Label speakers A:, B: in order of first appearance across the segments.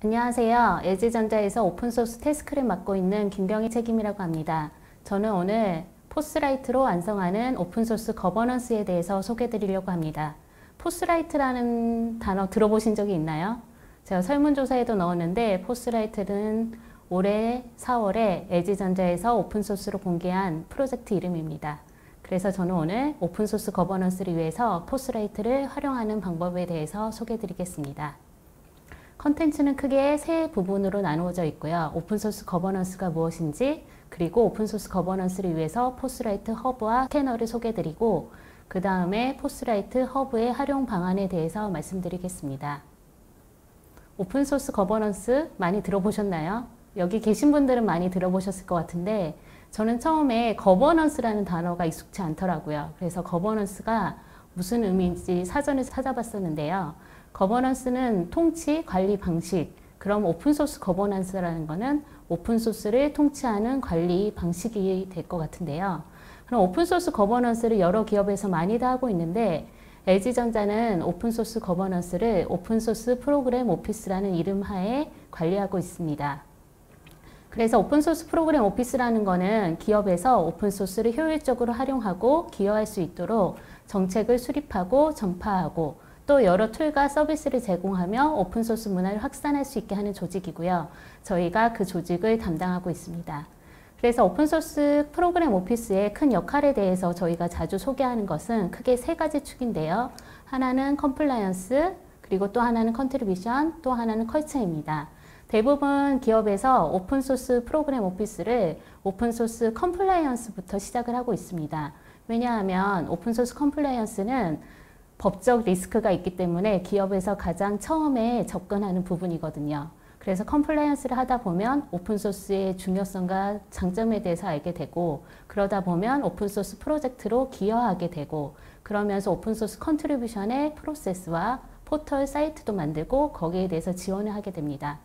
A: 안녕하세요. LG전자에서 오픈소스 테스크를 맡고 있는 김병희 책임이라고 합니다. 저는 오늘 포스라이트로 완성하는 오픈소스 거버넌스에 대해서 소개해 드리려고 합니다. 포스라이트라는 단어 들어보신 적이 있나요? 제가 설문조사에도 넣었는데 포스라이트는 올해 4월에 LG전자에서 오픈소스로 공개한 프로젝트 이름입니다. 그래서 저는 오늘 오픈소스 거버넌스를 위해서 포스라이트를 활용하는 방법에 대해서 소개해 드리겠습니다. 컨텐츠는 크게 세 부분으로 나누어져 있고요. 오픈소스 거버넌스가 무엇인지, 그리고 오픈소스 거버넌스를 위해서 포스라이트 허브와 스캐너를 소개해드리고, 그 다음에 포스라이트 허브의 활용 방안에 대해서 말씀드리겠습니다. 오픈소스 거버넌스 많이 들어보셨나요? 여기 계신 분들은 많이 들어보셨을 것 같은데, 저는 처음에 거버넌스라는 단어가 익숙치 않더라고요. 그래서 거버넌스가 무슨 의미인지 사전에 찾아봤었는데요. 거버넌스는 통치, 관리 방식. 그럼 오픈소스 거버넌스라는 거는 오픈소스를 통치하는 관리 방식이 될 것 같은데요. 그럼 오픈소스 거버넌스를 여러 기업에서 많이들 하고 있는데 LG전자는 오픈소스 거버넌스를 오픈소스 프로그램 오피스라는 이름 하에 관리하고 있습니다. 그래서 오픈소스 프로그램 오피스라는 거는 기업에서 오픈소스를 효율적으로 활용하고 기여할 수 있도록 정책을 수립하고 전파하고 또 여러 툴과 서비스를 제공하며 오픈소스 문화를 확산할 수 있게 하는 조직이고요. 저희가 그 조직을 담당하고 있습니다. 그래서 오픈소스 프로그램 오피스의 큰 역할에 대해서 저희가 자주 소개하는 것은 크게 세 가지 축인데요. 하나는 컴플라이언스, 그리고 또 하나는 컨트리뷰션, 또 하나는 컬처입니다. 대부분 기업에서 오픈소스 프로그램 오피스를 오픈소스 컴플라이언스부터 시작을 하고 있습니다. 왜냐하면 오픈소스 컴플라이언스는 법적 리스크가 있기 때문에 기업에서 가장 처음에 접근하는 부분이거든요. 그래서 컴플라이언스를 하다 보면 오픈소스의 중요성과 장점에 대해서 알게 되고 그러다 보면 오픈소스 프로젝트로 기여하게 되고 그러면서 오픈소스 컨트리뷰션의 프로세스와 포털 사이트도 만들고 거기에 대해서 지원을 하게 됩니다.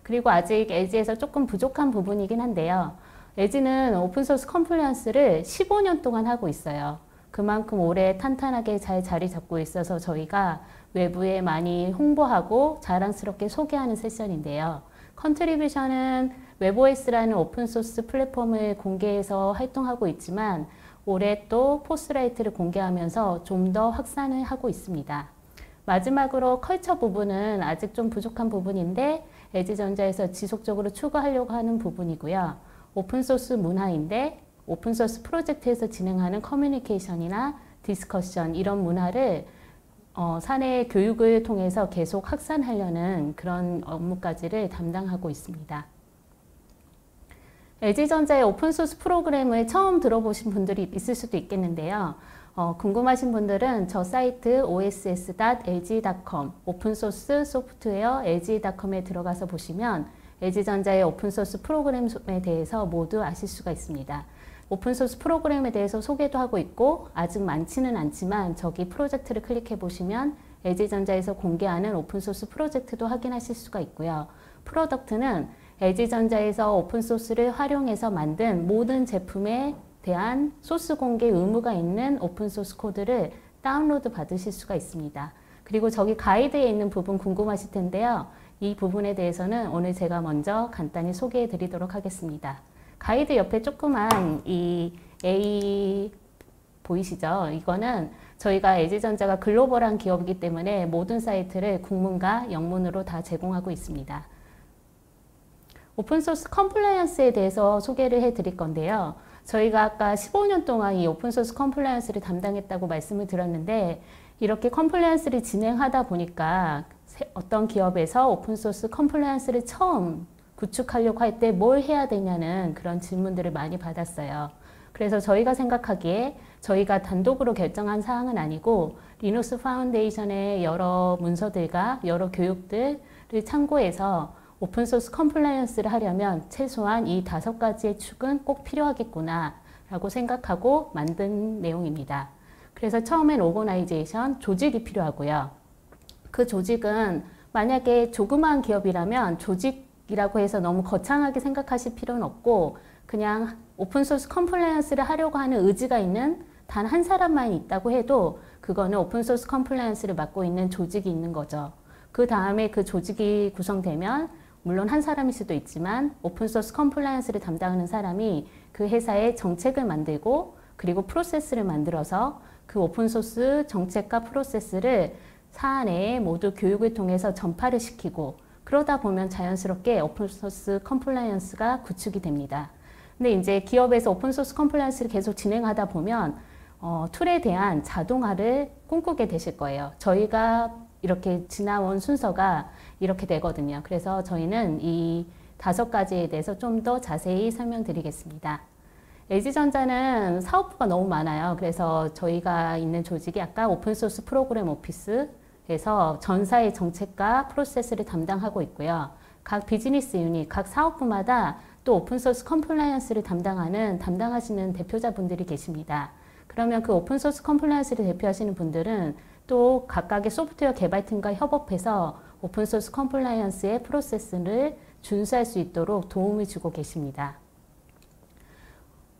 A: 그리고 아직 LG에서 조금 부족한 부분이긴 한데요. LG는 오픈소스 컴플라이언스를 15년 동안 하고 있어요. 그만큼 오래 탄탄하게 잘 자리 잡고 있어서 저희가 외부에 많이 홍보하고 자랑스럽게 소개하는 세션인데요. 컨트리뷰션은 웹OS라는 오픈소스 플랫폼을 공개해서 활동하고 있지만 올해 또 포스라이트를 공개하면서 좀 더 확산을 하고 있습니다. 마지막으로 컬처 부분은 아직 좀 부족한 부분인데 LG전자에서 지속적으로 추구하려고 하는 부분이고요. 오픈소스 문화인데 오픈소스 프로젝트에서 진행하는 커뮤니케이션이나 디스커션 이런 문화를 사내 교육을 통해서 계속 확산하려는 그런 업무까지를 담당하고 있습니다. LG전자의 오픈소스 프로그램을 처음 들어보신 분들이 있을 수도 있겠는데요. 궁금하신 분들은 저 사이트 oss.lg.com 오픈소스 소프트웨어 lg.com에 들어가서 보시면 LG전자의 오픈소스 프로그램에 대해서 모두 아실 수가 있습니다. 오픈소스 프로그램에 대해서 소개도 하고 있고 아직 많지는 않지만 저기 프로젝트를 클릭해 보시면 LG전자에서 공개하는 오픈소스 프로젝트도 확인하실 수가 있고요. 프로덕트는 LG전자에서 오픈소스를 활용해서 만든 모든 제품에 대한 소스 공개 의무가 있는 오픈소스 코드를 다운로드 받으실 수가 있습니다. 그리고 저기 가이드에 있는 부분 궁금하실 텐데요. 이 부분에 대해서는 오늘 제가 먼저 간단히 소개해 드리도록 하겠습니다. 가이드 옆에 조그만 이 A 보이시죠? 이거는 저희가 LG전자가 글로벌한 기업이기 때문에 모든 사이트를 국문과 영문으로 다 제공하고 있습니다. 오픈소스 컴플라이언스에 대해서 소개를 해 드릴 건데요. 저희가 아까 15년 동안 이 오픈소스 컴플라이언스를 담당했다고 말씀을 드렸는데 이렇게 컴플라이언스를 진행하다 보니까 어떤 기업에서 오픈소스 컴플라이언스를 처음 구축하려고 할 때 뭘 해야 되냐는 그런 질문들을 많이 받았어요. 그래서 저희가 생각하기에 저희가 단독으로 결정한 사항은 아니고 리눅스 파운데이션의 여러 문서들과 여러 교육들을 참고해서 오픈소스 컴플라이언스를 하려면 최소한 이 5가지의 축은 꼭 필요하겠구나 라고 생각하고 만든 내용입니다. 그래서 처음엔 오거나이제이션, 조직이 필요하고요. 그 조직은 만약에 조그마한 기업이라면 조직이라고 해서 너무 거창하게 생각하실 필요는 없고 그냥 오픈소스 컴플라이언스를 하려고 하는 의지가 있는 단 한 사람만 있다고 해도 그거는 오픈소스 컴플라이언스를 맡고 있는 조직이 있는 거죠. 그 다음에 그 조직이 구성되면 물론 한 사람일 수도 있지만 오픈소스 컴플라이언스를 담당하는 사람이 그 회사의 정책을 만들고 그리고 프로세스를 만들어서 그 오픈소스 정책과 프로세스를 사안에 모두 교육을 통해서 전파를 시키고 그러다 보면 자연스럽게 오픈소스 컴플라이언스가 구축이 됩니다. 근데 이제 기업에서 오픈소스 컴플라이언스를 계속 진행하다 보면 툴에 대한 자동화를 꿈꾸게 되실 거예요. 저희가 이렇게 지나온 순서가 이렇게 되거든요. 그래서 저희는 이 5가지에 대해서 좀 더 자세히 설명드리겠습니다. LG전자는 사업부가 너무 많아요. 그래서 저희가 있는 조직이 아까 오픈소스 프로그램 오피스에서 전사의 정책과 프로세스를 담당하고 있고요. 각 비즈니스 유닛, 각 사업부마다 또 오픈소스 컴플라이언스를 담당하시는 대표자분들이 계십니다. 그러면 그 오픈소스 컴플라이언스를 대표하시는 분들은 또 각각의 소프트웨어 개발팀과 협업해서 오픈소스 컴플라이언스의 프로세스를 준수할 수 있도록 도움을 주고 계십니다.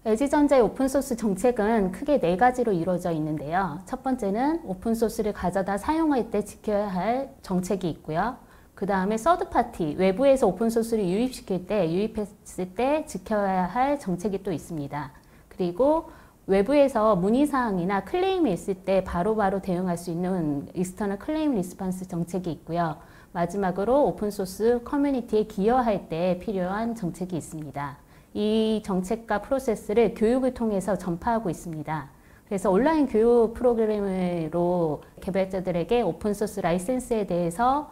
A: LG전자의 오픈소스 정책은 크게 4가지로 이루어져 있는데요. 첫 번째는 오픈소스를 가져다 사용할 때 지켜야 할 정책이 있고요. 그 다음에 서드파티, 외부에서 오픈소스를 유입했을 때 지켜야 할 정책이 또 있습니다. 그리고 외부에서 문의사항이나 클레임이 있을 때 바로바로 대응할 수 있는 익스터널 클레임 리스폰스 정책이 있고요. 마지막으로 오픈소스 커뮤니티에 기여할 때 필요한 정책이 있습니다. 이 정책과 프로세스를 교육을 통해서 전파하고 있습니다. 그래서 온라인 교육 프로그램으로 개발자들에게 오픈소스 라이센스에 대해서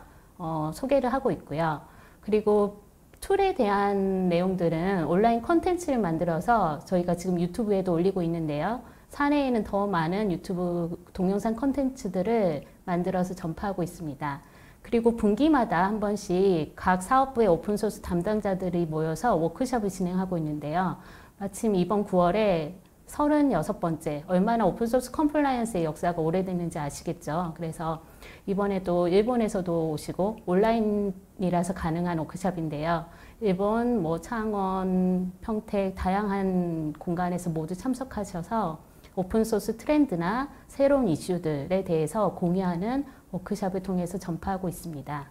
A: 소개를 하고 있고요. 그리고 툴에 대한 내용들은 온라인 콘텐츠를 만들어서 저희가 지금 유튜브에도 올리고 있는데요. 사내에는 더 많은 유튜브 동영상 콘텐츠들을 만들어서 전파하고 있습니다. 그리고 분기마다 한 번씩 각 사업부의 오픈소스 담당자들이 모여서 워크숍을 진행하고 있는데요. 마침 이번 9월에 36번째, 얼마나 오픈소스 컴플라이언스의 역사가 오래됐는지 아시겠죠? 그래서 이번에도 일본에서도 오시고 온라인이라서 가능한 워크숍인데요. 일본, 창원, 평택 다양한 공간에서 모두 참석하셔서 오픈소스 트렌드나 새로운 이슈들에 대해서 공유하는 워크숍을 통해서 전파하고 있습니다.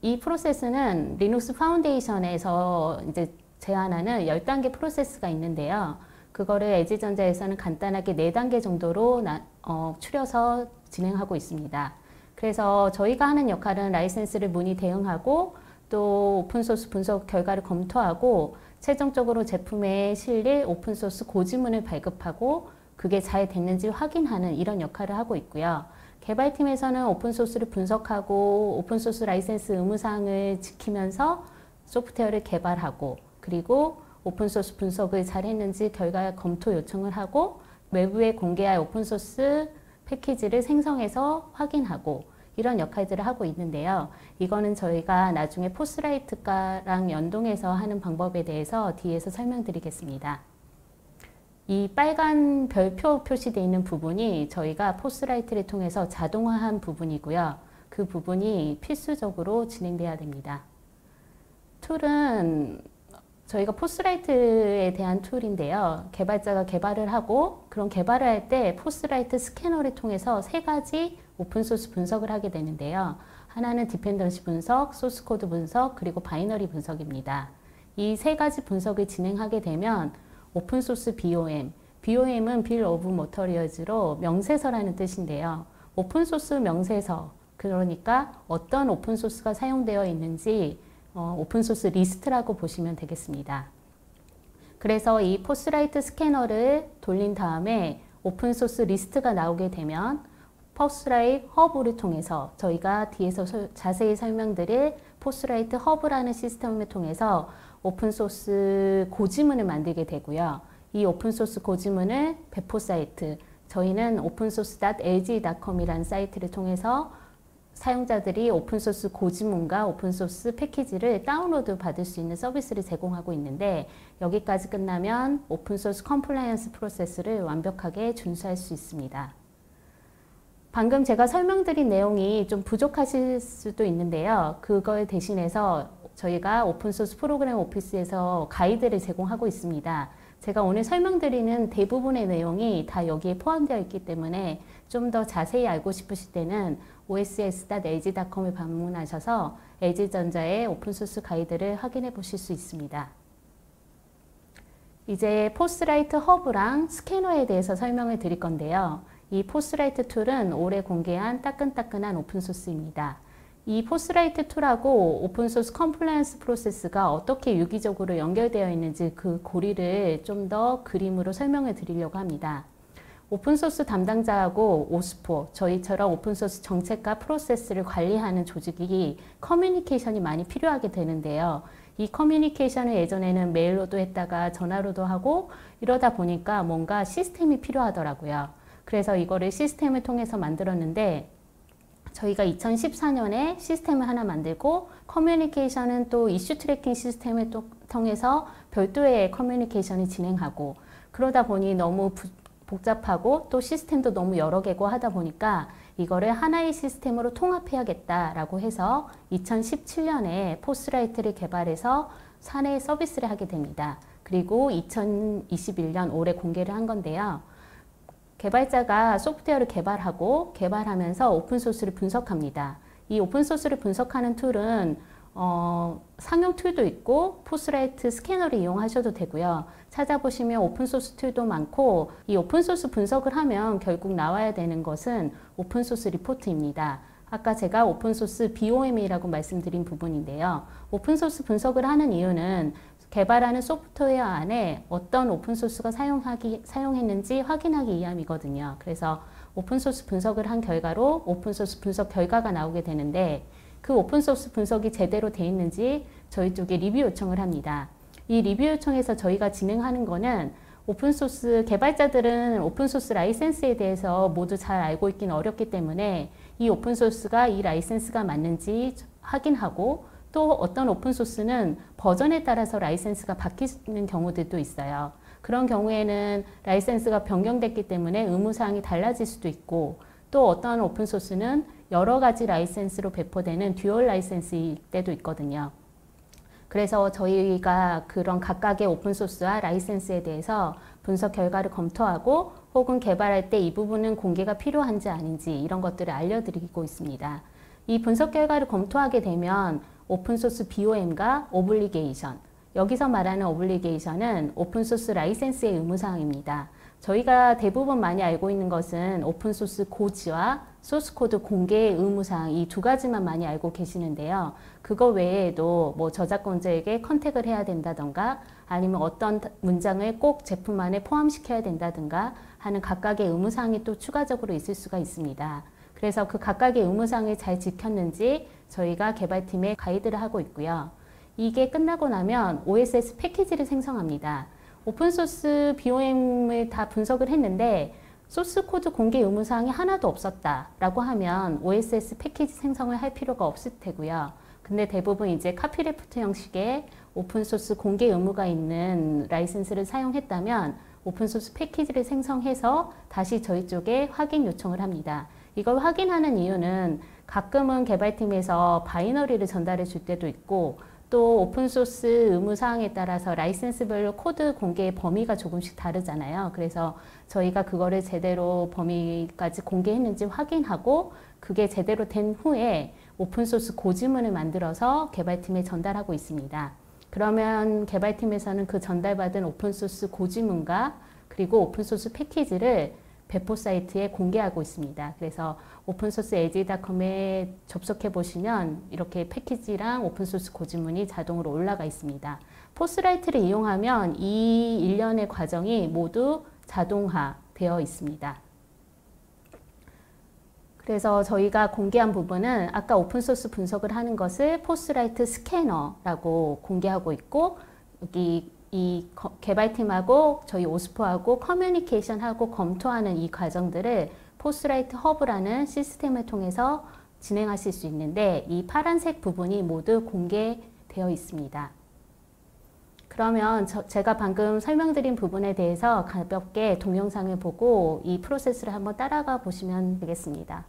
A: 이 프로세스는 리눅스 파운데이션에서 이제 제안하는 10단계 프로세스가 있는데요. 그거를 LG전자에서는 간단하게 4단계 정도로 추려서 진행하고 있습니다. 그래서 저희가 하는 역할은 라이센스를 문의 대응하고 또 오픈소스 분석 결과를 검토하고 최종적으로 제품에 실릴 오픈소스 고지문을 발급하고 그게 잘 됐는지 확인하는 이런 역할을 하고 있고요. 개발팀에서는 오픈소스를 분석하고 오픈소스 라이센스 의무사항을 지키면서 소프트웨어를 개발하고 그리고 오픈소스 분석을 잘 했는지 결과 검토 요청을 하고 외부에 공개할 오픈소스 패키지를 생성해서 확인하고 이런 역할들을 하고 있는데요. 이거는 저희가 나중에 포스라이트랑 연동해서 하는 방법에 대해서 뒤에서 설명드리겠습니다. 이 빨간 별표 표시되어 있는 부분이 저희가 포스라이트를 통해서 자동화한 부분이고요. 그 부분이 필수적으로 진행돼야 됩니다. 툴은 저희가 포스라이트에 대한 툴인데요. 개발자가 개발을 하고 그런 개발을 할 때 포스라이트 스캐너를 통해서 3가지 오픈소스 분석을 하게 되는데요. 하나는 디펜던시 분석, 소스코드 분석, 그리고 바이너리 분석입니다. 이 3가지 분석을 진행하게 되면 오픈소스 BOM, BOM은 Bill of Materials로 명세서라는 뜻인데요. 오픈소스 명세서, 그러니까 어떤 오픈소스가 사용되어 있는지 오픈소스 리스트라고 보시면 되겠습니다. 그래서 이 포스라이트 스캐너를 돌린 다음에 오픈소스 리스트가 나오게 되면 포스라이트 허브를 통해서 저희가 뒤에서 자세히 설명드릴 포스라이트 허브라는 시스템을 통해서 오픈소스 고지문을 만들게 되고요. 이 오픈소스 고지문을 배포 사이트, 저희는 opensource.lg.com이라는 사이트를 통해서 사용자들이 오픈소스 고지문과 오픈소스 패키지를 다운로드 받을 수 있는 서비스를 제공하고 있는데 여기까지 끝나면 오픈소스 컴플라이언스 프로세스를 완벽하게 준수할 수 있습니다. 방금 제가 설명드린 내용이 좀 부족하실 수도 있는데요. 그걸 대신해서 저희가 오픈소스 프로그램 오피스에서 가이드를 제공하고 있습니다. 제가 오늘 설명드리는 대부분의 내용이 다 여기에 포함되어 있기 때문에 좀 더 자세히 알고 싶으실 때는 oss.lg.com을 방문하셔서 LG전자의 오픈소스 가이드를 확인해 보실 수 있습니다. 이제 포스라이트 허브랑 스캐너에 대해서 설명을 드릴 건데요. 이 포스라이트 툴은 올해 공개한 따끈따끈한 오픈소스입니다. 이 포스라이트 툴하고 오픈소스 컴플라이언스 프로세스가 어떻게 유기적으로 연결되어 있는지 그 고리를 좀 더 그림으로 설명을 드리려고 합니다. 오픈소스 담당자하고 오스포, 저희처럼 오픈소스 정책과 프로세스를 관리하는 조직이 커뮤니케이션이 많이 필요하게 되는데요. 이 커뮤니케이션을 예전에는 메일로도 했다가 전화로도 하고 이러다 보니까 뭔가 시스템이 필요하더라고요. 그래서 이거를 시스템을 통해서 만들었는데 저희가 2014년에 시스템을 하나 만들고 커뮤니케이션은 또 이슈 트래킹 시스템을 또 통해서 별도의 커뮤니케이션을 진행하고 그러다 보니 너무 복잡하고 또 시스템도 너무 여러 개고 하다 보니까 이거를 하나의 시스템으로 통합해야겠다라고 해서 2017년에 포스라이트를 개발해서 사내 서비스를 하게 됩니다. 그리고 2021년 올해 공개를 한 건데요. 개발자가 소프트웨어를 개발하면서 오픈소스를 분석합니다. 이 오픈소스를 분석하는 툴은 상용 툴도 있고 포스라이트 스캐너를 이용하셔도 되고요. 찾아보시면 오픈소스 툴도 많고 이 오픈소스 분석을 하면 결국 나와야 되는 것은 오픈소스 리포트입니다. 아까 제가 오픈소스 BOM이라고 말씀드린 부분인데요. 오픈소스 분석을 하는 이유는 개발하는 소프트웨어 안에 어떤 오픈소스가 사용했는지 확인하기 위함이거든요. 그래서 오픈소스 분석을 한 결과로 오픈소스 분석 결과가 나오게 되는데 그 오픈소스 분석이 제대로 돼 있는지 저희 쪽에 리뷰 요청을 합니다. 이 리뷰 요청에서 저희가 진행하는 거는 오픈소스 개발자들은 오픈소스 라이센스에 대해서 모두 잘 알고 있기는 어렵기 때문에 이 오픈소스가 이 라이센스가 맞는지 확인하고 또 어떤 오픈소스는 버전에 따라서 라이센스가 바뀌는 경우들도 있어요. 그런 경우에는 라이센스가 변경됐기 때문에 의무사항이 달라질 수도 있고 또 어떤 오픈소스는 여러 가지 라이센스로 배포되는 듀얼 라이센스일 때도 있거든요. 그래서 저희가 그런 각각의 오픈소스와 라이센스에 대해서 분석 결과를 검토하고 혹은 개발할 때 이 부분은 공개가 필요한지 아닌지 이런 것들을 알려드리고 있습니다. 이 분석 결과를 검토하게 되면 오픈소스 BOM과 오블리게이션, 여기서 말하는 오블리게이션은 오픈소스 라이센스의 의무사항입니다. 저희가 대부분 많이 알고 있는 것은 오픈소스 고지와 소스코드 공개의 의무사항 이 두 가지만 많이 알고 계시는데요. 그거 외에도 뭐 저작권자에게 컨택을 해야 된다던가 아니면 어떤 문장을 꼭 제품 안에 포함시켜야 된다든가 하는 각각의 의무사항이 또 추가적으로 있을 수가 있습니다. 그래서 그 각각의 의무사항을 잘 지켰는지 저희가 개발팀에 가이드를 하고 있고요. 이게 끝나고 나면 OSS 패키지를 생성합니다. 오픈소스 BOM을 다 분석을 했는데 소스코드 공개 의무사항이 하나도 없었다라고 하면 OSS 패키지 생성을 할 필요가 없을 테고요. 근데 대부분 이제 카피레프트 형식의 오픈소스 공개 의무가 있는 라이센스를 사용했다면 오픈소스 패키지를 생성해서 다시 저희 쪽에 확인 요청을 합니다. 이걸 확인하는 이유는 가끔은 개발팀에서 바이너리를 전달해 줄 때도 있고 또 오픈소스 의무사항에 따라서 라이센스별로 코드 공개의 범위가 조금씩 다르잖아요. 그래서 저희가 그거를 제대로 범위까지 공개했는지 확인하고 그게 제대로 된 후에 오픈소스 고지문을 만들어서 개발팀에 전달하고 있습니다. 그러면 개발팀에서는 그 전달받은 오픈소스 고지문과 그리고 오픈소스 패키지를 배포 사이트에 공개하고 있습니다. 그래서 오픈소스 lg.com에 접속해 보시면 이렇게 패키지랑 오픈소스 고지문이 자동으로 올라가 있습니다. 포스라이트를 이용하면 이 일련의 과정이 모두 자동화되어 있습니다. 그래서 저희가 공개한 부분은 아까 오픈소스 분석을 하는 것을 포스라이트 스캐너라고 공개하고 있고 여기 이 개발팀하고 저희 오스포하고 커뮤니케이션하고 검토하는 이 과정들을 포스라이트 허브라는 시스템을 통해서 진행하실 수 있는데 이 파란색 부분이 모두 공개되어 있습니다. 그러면 제가 방금 설명드린 부분에 대해서 가볍게 동영상을 보고 이 프로세스를 한번 따라가 보시면 되겠습니다.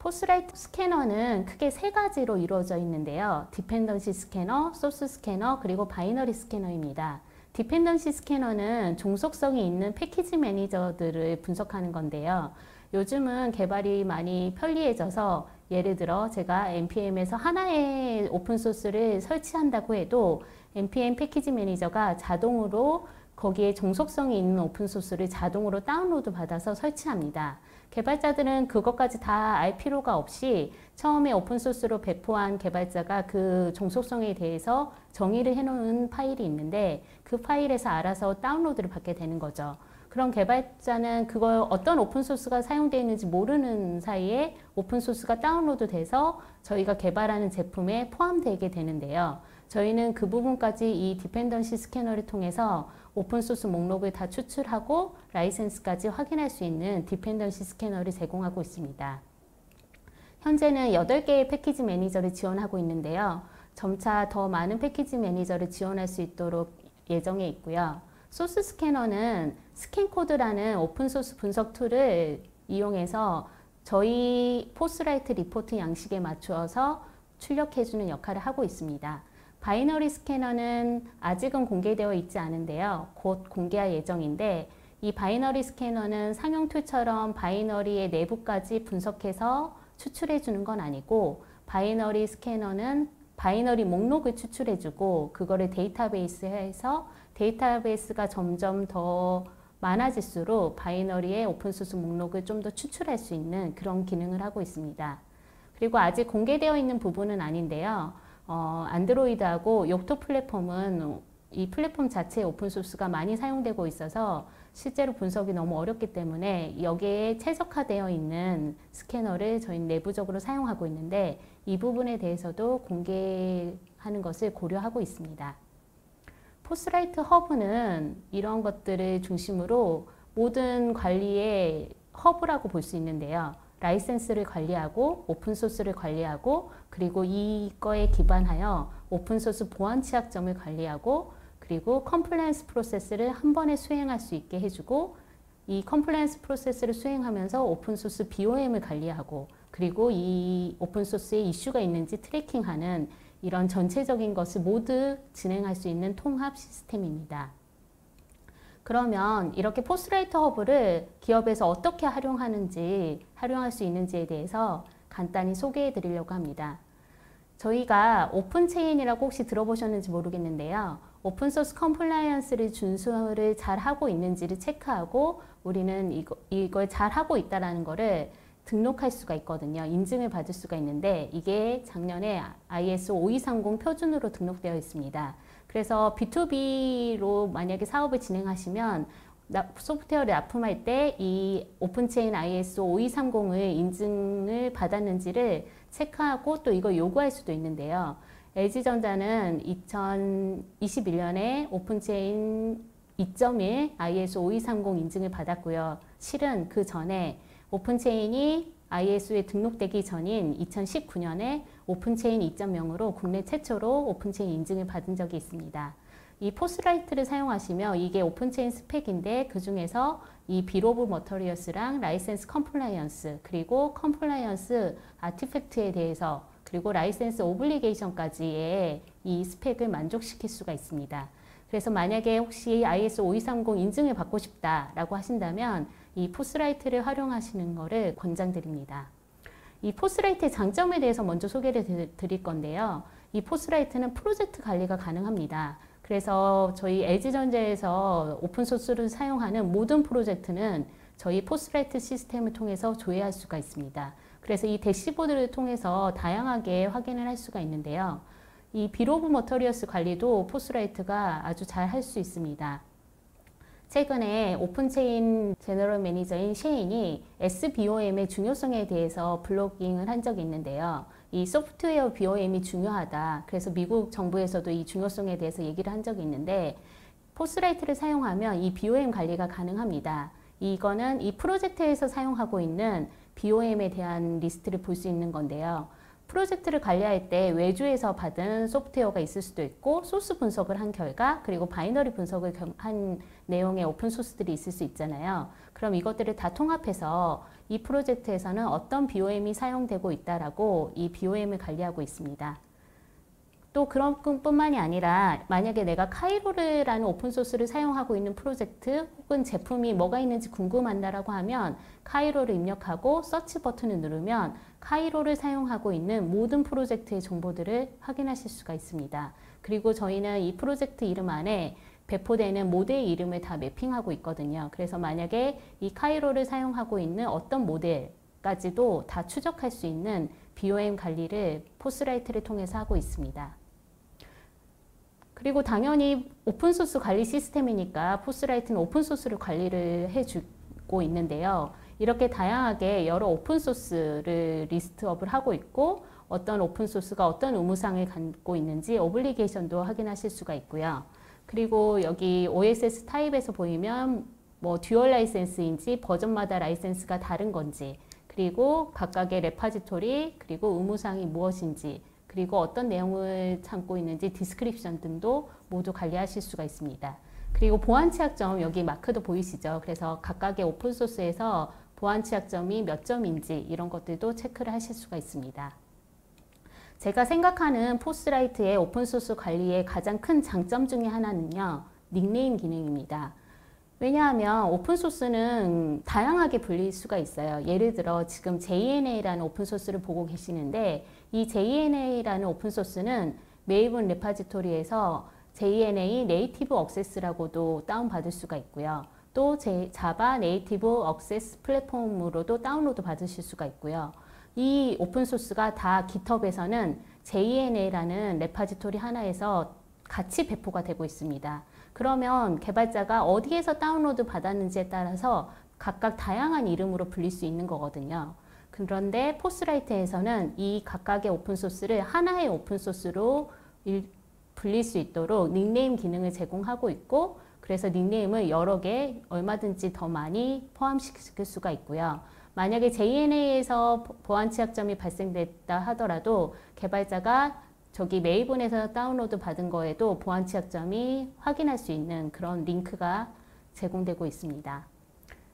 A: 포스라이트 스캐너는 크게 세 가지로 이루어져 있는데요. 디펜던시 스캐너, 소스 스캐너, 그리고 바이너리 스캐너입니다. 디펜던시 스캐너는 종속성이 있는 패키지 매니저들을 분석하는 건데요. 요즘은 개발이 많이 편리해져서 예를 들어 제가 npm에서 하나의 오픈소스를 설치한다고 해도 npm 패키지 매니저가 자동으로 거기에 종속성이 있는 오픈소스를 자동으로 다운로드 받아서 설치합니다. 개발자들은 그것까지 다 알 필요가 없이 처음에 오픈소스로 배포한 개발자가 그 종속성에 대해서 정의를 해놓은 파일이 있는데 그 파일에서 알아서 다운로드를 받게 되는 거죠. 그럼 개발자는 그걸 어떤 오픈소스가 사용되어 있는지 모르는 사이에 오픈소스가 다운로드 돼서 저희가 개발하는 제품에 포함되게 되는데요. 저희는 그 부분까지 이 디펜던시 스캐너를 통해서 오픈소스 목록을 다 추출하고 라이센스까지 확인할 수 있는 디펜던시 스캐너를 제공하고 있습니다. 현재는 8개의 패키지 매니저를 지원하고 있는데요. 점차 더 많은 패키지 매니저를 지원할 수 있도록 예정에 있고요. 소스 스캐너는 스캔코드라는 오픈소스 분석 툴을 이용해서 저희 포스라이트 리포트 양식에 맞추어서 출력해주는 역할을 하고 있습니다. 바이너리 스캐너는 아직은 공개되어 있지 않은데요. 곧 공개할 예정인데 이 바이너리 스캐너는 상용 툴처럼 바이너리의 내부까지 분석해서 추출해 주는 건 아니고 바이너리 스캐너는 바이너리 목록을 추출해주고 그거를 데이터베이스에서 데이터베이스가 점점 더 많아질수록 바이너리의 오픈소스 목록을 좀 더 추출할 수 있는 그런 기능을 하고 있습니다. 그리고 아직 공개되어 있는 부분은 아닌데요. 안드로이드하고 욕토 플랫폼은 이 플랫폼 자체의 오픈소스가 많이 사용되고 있어서 실제로 분석이 너무 어렵기 때문에 여기에 최적화되어 있는 스캐너를 저희 내부적으로 사용하고 있는데 이 부분에 대해서도 공개하는 것을 고려하고 있습니다. 포스라이트 허브는 이런 것들을 중심으로 모든 관리의 허브라고 볼 수 있는데요. 라이센스를 관리하고 오픈소스를 관리하고 그리고 이거에 기반하여 오픈소스 보안 취약점을 관리하고 그리고 컴플라이언스 프로세스를 한 번에 수행할 수 있게 해주고 이 컴플라이언스 프로세스를 수행하면서 오픈소스 BOM을 관리하고 그리고 이 오픈소스에 이슈가 있는지 트래킹하는 이런 전체적인 것을 모두 진행할 수 있는 통합 시스템입니다. 그러면 이렇게 포스라이트 허브를 기업에서 어떻게 활용할 수 있는지에 대해서 간단히 소개해 드리려고 합니다. 저희가 오픈체인이라고 혹시 들어보셨는지 모르겠는데요. 오픈소스 컴플라이언스를 준수를 잘 하고 있는지를 체크하고 우리는 이걸 잘 하고 있다는 것을 등록할 수가 있거든요. 인증을 받을 수가 있는데 이게 작년에 ISO 5230 표준으로 등록되어 있습니다. 그래서 B2B로 만약에 사업을 진행하시면 소프트웨어를 납품할 때 이 오픈체인 ISO 5230을 인증을 받았는지를 체크하고 또 이걸 요구할 수도 있는데요. LG전자는 2021년에 오픈체인 2.1 ISO 5230 인증을 받았고요. 실은 그 전에 오픈체인이 ISO에 등록되기 전인 2019년에 오픈체인 2.0으로 국내 최초로 오픈체인 인증을 받은 적이 있습니다. 이 포스라이트를 사용하시며 이게 오픈체인 스펙인데 그 중에서 이 빌 오브 머터리얼스랑 라이센스 컴플라이언스 그리고 컴플라이언스 아티팩트에 대해서 그리고 라이센스 오블리게이션까지의 이 스펙을 만족시킬 수가 있습니다. 그래서 만약에 혹시 ISO 5230 인증을 받고 싶다라고 하신다면 이 포스라이트를 활용하시는 것을 권장드립니다. 이 포스라이트의 장점에 대해서 먼저 소개를 드릴 건데요. 이 포스라이트는 프로젝트 관리가 가능합니다. 그래서 저희 LG전자에서 오픈소스를 사용하는 모든 프로젝트는 저희 포스라이트 시스템을 통해서 조회할 수가 있습니다. 그래서 이 대시보드를 통해서 다양하게 확인을 할 수가 있는데요. 이 빌 오브 머터리얼스 관리도 포스라이트가 아주 잘 할 수 있습니다. 최근에 오픈체인 제너럴 매니저인 셰인이 SBOM의 중요성에 대해서 블로깅을 한 적이 있는데요. 이 소프트웨어 BOM이 중요하다. 그래서 미국 정부에서도 이 중요성에 대해서 얘기를 한 적이 있는데 포스라이트를 사용하면 이 BOM 관리가 가능합니다. 이거는 이 프로젝트에서 사용하고 있는 BOM에 대한 리스트를 볼 수 있는 건데요. 프로젝트를 관리할 때 외주에서 받은 소프트웨어가 있을 수도 있고 소스 분석을 한 결과 그리고 바이너리 분석을 한 내용의 오픈소스들이 있을 수 있잖아요. 그럼 이것들을 다 통합해서 이 프로젝트에서는 어떤 BOM이 사용되고 있다라고 이 BOM을 관리하고 있습니다. 또 그런 뿐만이 아니라 만약에 내가 카이로르라는 오픈소스를 사용하고 있는 프로젝트 혹은 제품이 뭐가 있는지 궁금하다라고 하면 카이로를 입력하고 서치 버튼을 누르면 카이로를 사용하고 있는 모든 프로젝트의 정보들을 확인하실 수가 있습니다. 그리고 저희는 이 프로젝트 이름 안에 배포되는 모델 이름을 다 매핑하고 있거든요. 그래서 만약에 이 카이로를 사용하고 있는 어떤 모델까지도 다 추적할 수 있는 BOM 관리를 포스라이트를 통해서 하고 있습니다. 그리고 당연히 오픈소스 관리 시스템이니까 포스라이트는 오픈소스를 관리를 해주고 있는데요. 이렇게 다양하게 여러 오픈소스를 리스트업을 하고 있고 어떤 오픈소스가 어떤 의무사항을 갖고 있는지 오블리게이션도 확인하실 수가 있고요. 그리고 여기 OSS 타입에서 보이면 뭐 듀얼 라이센스인지 버전마다 라이센스가 다른 건지 그리고 각각의 레파지토리 그리고 의무사항이 무엇인지 그리고 어떤 내용을 담고 있는지 디스크립션 등도 모두 관리하실 수가 있습니다. 그리고 보안 취약점 여기 마크도 보이시죠? 그래서 각각의 오픈소스에서 보안 취약점이 몇 점인지 이런 것들도 체크를 하실 수가 있습니다. 제가 생각하는 포스라이트의 오픈소스 관리의 가장 큰 장점 중에 하나는요. 닉네임 기능입니다. 왜냐하면 오픈소스는 다양하게 불릴 수가 있어요. 예를 들어 지금 JNA라는 오픈소스를 보고 계시는데 이 JNA라는 오픈소스는 메이븐 레파지토리에서 JNA 네이티브 억세스라고도 다운받을 수가 있고요. 또 자바 네이티브 억세스 플랫폼으로도 다운로드 받으실 수가 있고요. 이 오픈소스가 다 GitHub에서는 JNA라는 레파지토리 하나에서 같이 배포가 되고 있습니다. 그러면 개발자가 어디에서 다운로드 받았는지에 따라서 각각 다양한 이름으로 불릴 수 있는 거거든요. 그런데 포스라이트에서는 이 각각의 오픈소스를 하나의 오픈소스로 불릴 수 있도록 닉네임 기능을 제공하고 있고 그래서 닉네임을 여러 개 얼마든지 더 많이 포함시킬 수가 있고요. 만약에 JNA에서 보안 취약점이 발생됐다 하더라도 개발자가 저기 메이븐에서 다운로드 받은 거에도 보안 취약점이 확인할 수 있는 그런 링크가 제공되고 있습니다.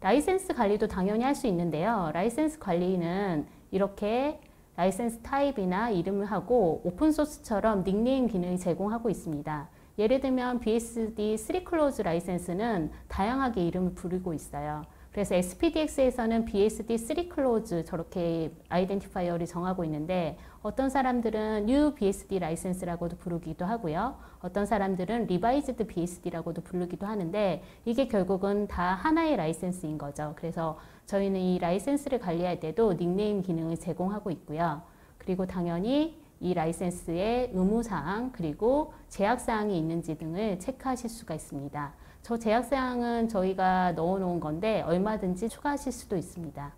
A: 라이센스 관리도 당연히 할 수 있는데요. 라이센스 관리는 이렇게 라이센스 타입이나 이름을 하고 오픈소스처럼 닉네임 기능을 제공하고 있습니다. 예를 들면 BSD 3클로즈 라이센스는 다양하게 이름을 부르고 있어요. 그래서 SPDX에서는 BSD 3클로즈 저렇게 아이덴티파이어를 정하고 있는데 어떤 사람들은 New BSD 라이센스라고도 부르기도 하고요. 어떤 사람들은 Revised BSD라고도 부르기도 하는데 이게 결국은 다 하나의 라이센스인 거죠. 그래서 저희는 이 라이센스를 관리할 때도 닉네임 기능을 제공하고 있고요. 그리고 당연히 이 라이센스의 의무사항 그리고 제약사항이 있는지 등을 체크하실 수가 있습니다. 저 제약사항은 저희가 넣어놓은 건데 얼마든지 추가하실 수도 있습니다.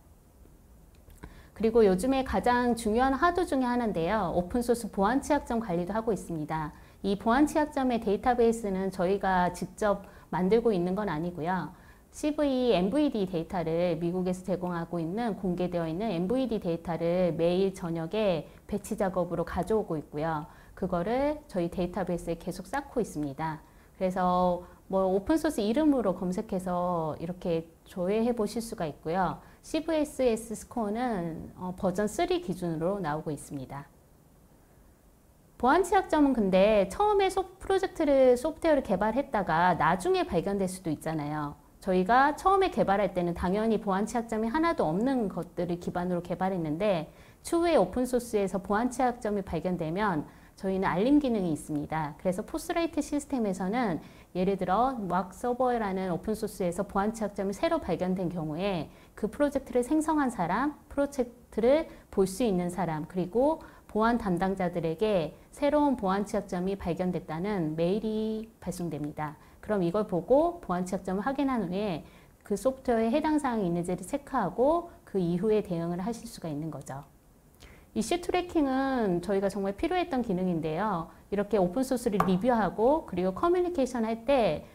A: 그리고 요즘에 가장 중요한 하도 중에 하나인데요. 오픈소스 보안 취약점 관리도 하고 있습니다. 이 보안 취약점의 데이터베이스는 저희가 직접 만들고 있는 건 아니고요. CV, MVD 데이터를 미국에서 제공하고 있는 공개되어 있는 MVD 데이터를 매일 저녁에 배치 작업으로 가져오고 있고요. 그거를 저희 데이터베이스에 계속 쌓고 있습니다. 그래서 뭐 오픈소스 이름으로 검색해서 이렇게 조회해 보실 수가 있고요. CVSS 스코어는 버전 3 기준으로 나오고 있습니다. 보안 취약점은 근데 처음에 소프트웨어를 개발했다가 나중에 발견될 수도 있잖아요. 저희가 처음에 개발할 때는 당연히 보안 취약점이 하나도 없는 것들을 기반으로 개발했는데 추후에 오픈소스에서 보안 취약점이 발견되면 저희는 알림 기능이 있습니다. 그래서 포스라이트 시스템에서는 예를 들어 왁 서버라는 오픈소스에서 보안 취약점이 새로 발견된 경우에 그 프로젝트를 생성한 사람, 프로젝트를 볼 수 있는 사람, 그리고 보안 담당자들에게 새로운 보안 취약점이 발견됐다는 메일이 발송됩니다. 그럼 이걸 보고 보안 취약점을 확인한 후에 그 소프트웨어에 해당 사항이 있는지를 체크하고 그 이후에 대응을 하실 수가 있는 거죠. 이슈 트래킹은 저희가 정말 필요했던 기능인데요. 이렇게 오픈소스를 리뷰하고 그리고 커뮤니케이션 할 때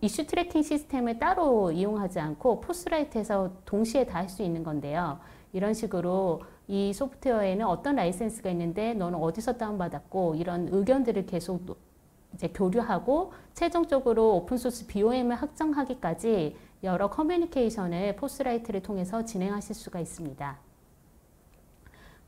A: 이슈 트래킹 시스템을 따로 이용하지 않고 포스라이트에서 동시에 다 할 수 있는 건데요. 이런 식으로 이 소프트웨어에는 어떤 라이센스가 있는데 너는 어디서 다운받았고 이런 의견들을 계속 이제 교류하고 최종적으로 오픈소스 BOM을 확정하기까지 여러 커뮤니케이션을 포스라이트를 통해서 진행하실 수가 있습니다.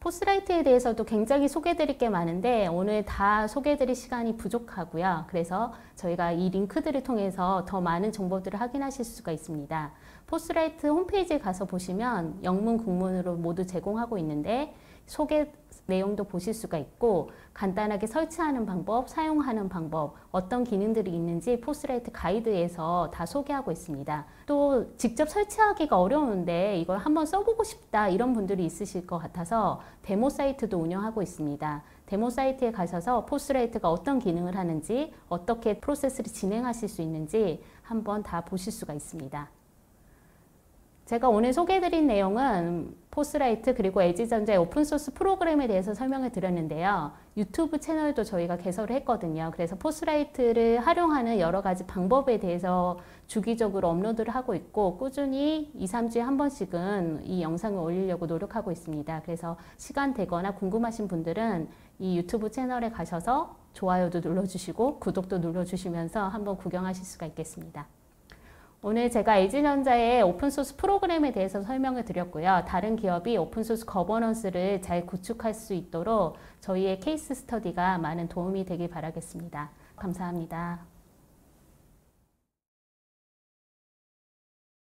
A: 포스라이트에 대해서도 굉장히 소개드릴 게 많은데 오늘 다 소개드릴 시간이 부족하고요. 그래서 저희가 이 링크들을 통해서 더 많은 정보들을 확인하실 수가 있습니다. 포스라이트 홈페이지에 가서 보시면 영문, 국문으로 모두 제공하고 있는데 소개 내용도 보실 수가 있고 간단하게 설치하는 방법, 사용하는 방법, 어떤 기능들이 있는지 포스라이트 가이드에서 다 소개하고 있습니다. 또 직접 설치하기가 어려운데 이걸 한번 써보고 싶다 이런 분들이 있으실 것 같아서 데모 사이트도 운영하고 있습니다. 데모 사이트에 가셔서 포스라이트가 어떤 기능을 하는지 어떻게 프로세스를 진행하실 수 있는지 한번 다 보실 수가 있습니다. 제가 오늘 소개해드린 내용은 포스라이트 그리고 LG전자의 오픈소스 프로그램에 대해서 설명을 드렸는데요. 유튜브 채널도 저희가 개설을 했거든요. 그래서 포스라이트를 활용하는 여러 가지 방법에 대해서 주기적으로 업로드를 하고 있고 꾸준히 2, 3주에 한 번씩은 이 영상을 올리려고 노력하고 있습니다. 그래서 시간 되거나 궁금하신 분들은 이 유튜브 채널에 가셔서 좋아요도 눌러주시고 구독도 눌러주시면서 한번 구경하실 수가 있겠습니다. 오늘 제가 LG전자의 오픈소스 프로그램에 대해서 설명을 드렸고요. 다른 기업이 오픈소스 거버넌스를 잘 구축할 수 있도록 저희의 케이스 스터디가 많은 도움이 되길 바라겠습니다. 감사합니다.